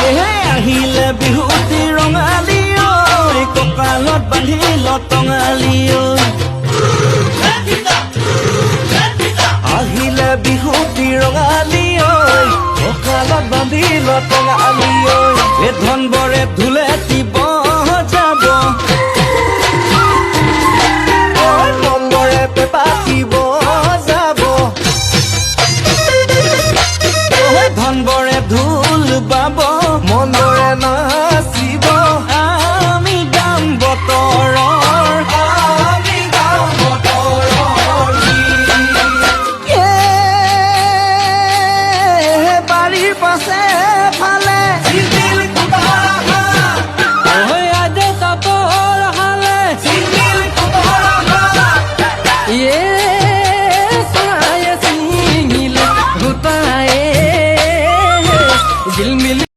আহিলে বিহুতি ৰঙালী ঐ কঁকালত বান্ধি লটঙালী ঐ আহিলে বিহুতি ৰঙালী ঐ কঁকালত বান্ধি লটঙালী ঐ এ ধন বৰে ঢোলে দিব যাব মন বৰে পেপাতিব যাব ধন বৰে ঢোল বাব মন বৰে নাচিব আমি গাম বতৰৰ বাৰীৰ পাছে ফালে আদে তাপৰ হালে চৰায়ে চিঙিলে গোটায়ে জিলমিল